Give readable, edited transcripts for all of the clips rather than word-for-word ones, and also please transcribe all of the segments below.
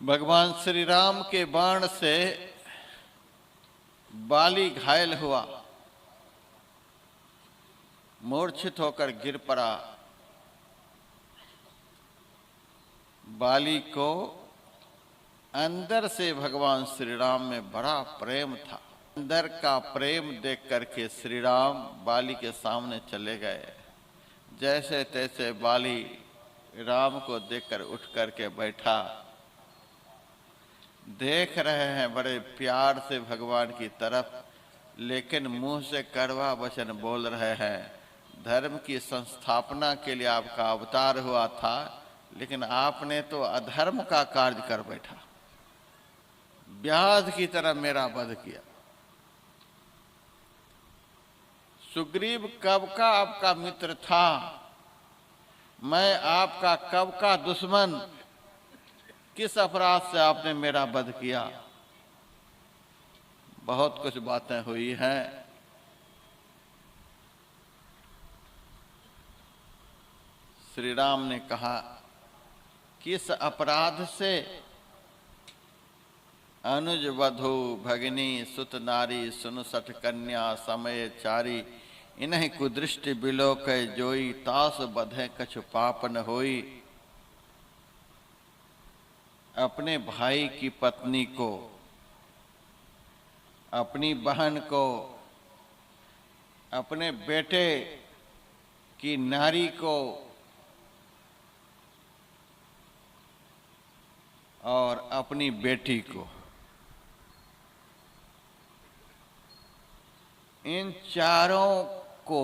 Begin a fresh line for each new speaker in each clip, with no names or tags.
भगवान श्री राम के बाण से बाली घायल हुआ, मूर्छित होकर गिर पड़ा। बाली को अंदर से भगवान श्री राम में बड़ा प्रेम था। अंदर का प्रेम देख करके श्री राम बाली के सामने चले गए। जैसे तैसे बाली राम को देखकर उठ करके बैठा। देख रहे हैं बड़े प्यार से भगवान की तरफ, लेकिन मुंह से कड़वा वचन बोल रहे हैं। धर्म की संस्थापना के लिए आपका अवतार हुआ था, लेकिन आपने तो अधर्म का कार्य कर बैठा। ब्याज की तरह मेरा वध किया। सुग्रीव कब का आपका मित्र था, मैं आपका कब का दुश्मन। किस अपराध से आपने मेरा वध किया? बहुत कुछ बातें हुई हैं। श्री राम ने कहा, किस अपराध से? अनुज वधु भगिनी सुत नारी सुन सठ कन्या समय चारी, इन्हीं कुदृष्टि बिलोक जोई, तास बधे कछु पाप न होई। अपने भाई की पत्नी को, अपनी बहन को, अपने बेटे की नारी को और अपनी बेटी को, इन चारों को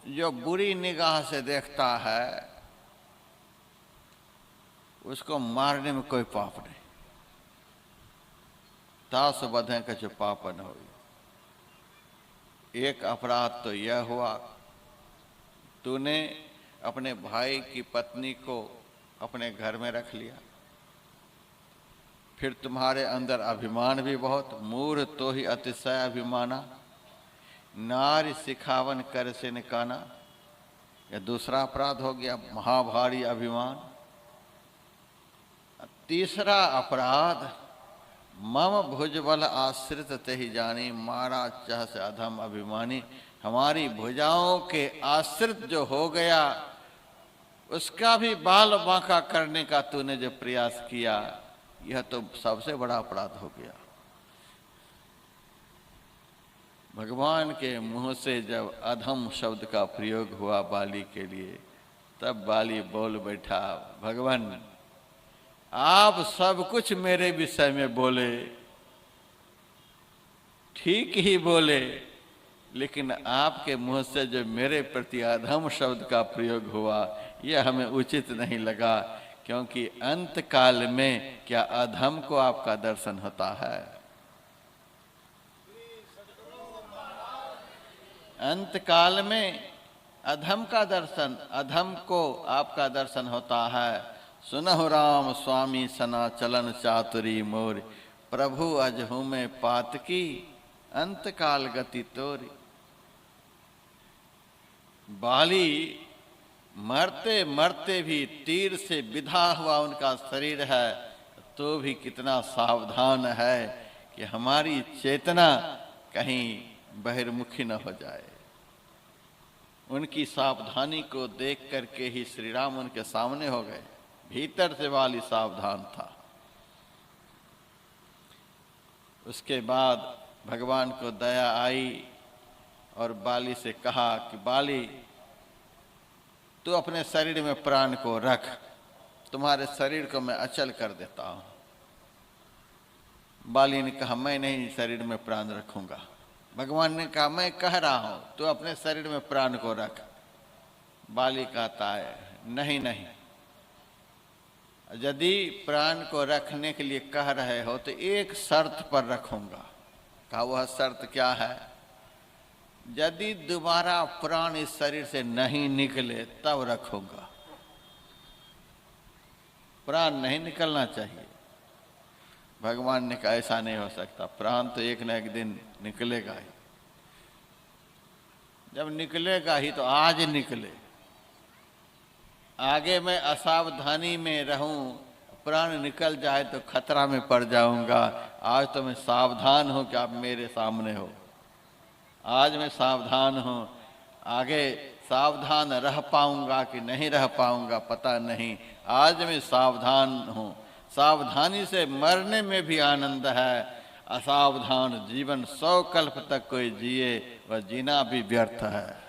जो बुरी निगाह से देखता है, उसको मारने में कोई पाप नहीं। तास बधें कछु पाप न हो। एक अपराध तो यह हुआ, तूने अपने भाई की पत्नी को अपने घर में रख लिया। फिर तुम्हारे अंदर अभिमान भी बहुत। मूढ़ तो ही अतिशय अभिमाना, नारी सिखावन कर से निकाना। यह दूसरा अपराध हो गया, महाभारी अभिमान। तीसरा अपराध, मम भुजबल आश्रित तेहि जानी, मारा चह से अधम अभिमानी। हमारी भुजाओं के आश्रित जो हो गया, उसका भी बाल बांका करने का तूने जो प्रयास किया, यह तो सबसे बड़ा अपराध हो गया। भगवान के मुंह से जब अधम शब्द का प्रयोग हुआ बाली के लिए, तब बाली बोल बैठा, भगवान आप सब कुछ मेरे विषय में बोले, ठीक ही बोले, लेकिन आपके मुंह से जो मेरे प्रति अधम शब्द का प्रयोग हुआ, यह हमें उचित नहीं लगा। क्योंकि अंत काल में क्या अधम को आपका दर्शन होता है? अंत काल में अधम का दर्शन, अधम को आपका दर्शन होता है। सुनहु राम स्वामी सना चलन चातुरी मोर, प्रभु अजहू में पातकी अंत काल गति तोरी। बाली मरते मरते भी तीर से विधा हुआ उनका शरीर है, तो भी कितना सावधान है कि हमारी चेतना कहीं बहिर्मुखी न हो जाए। उनकी सावधानी को देख करके ही श्री राम उनके सामने हो गए। भीतर से बाली सावधान था। उसके बाद भगवान को दया आई और बाली से कहा कि बाली, तू अपने शरीर में प्राण को रख, तुम्हारे शरीर को मैं अचल कर देता हूं। बाली ने कहा, मैं नहीं शरीर में प्राण रखूंगा। भगवान ने कहा, मैं कह रहा हूं तू अपने शरीर में प्राण को रख। बाली कहता है, नहीं नहीं, यदि प्राण को रखने के लिए कह रहे हो तो एक शर्त पर रखूंगा। कहा, वह शर्त क्या है? यदि दोबारा प्राण इस शरीर से नहीं निकले तब रखूंगा। प्राण नहीं निकलना चाहिए। भगवान ने कहा, ऐसा नहीं हो सकता, प्राण तो एक न एक दिन निकलेगा ही। जब निकलेगा ही तो आज निकले। आगे मैं असावधानी में रहूं, प्राण निकल जाए तो खतरा में पड़ जाऊंगा। आज तो मैं सावधान हूं कि आप मेरे सामने हो। आज मैं सावधान हूं, आगे सावधान रह पाऊंगा कि नहीं रह पाऊंगा पता नहीं। आज मैं सावधान हूं। सावधानी से मरने में भी आनंद है। असावधान जीवन 100 कल्प तक कोई जिए, वह जीना भी व्यर्थ है।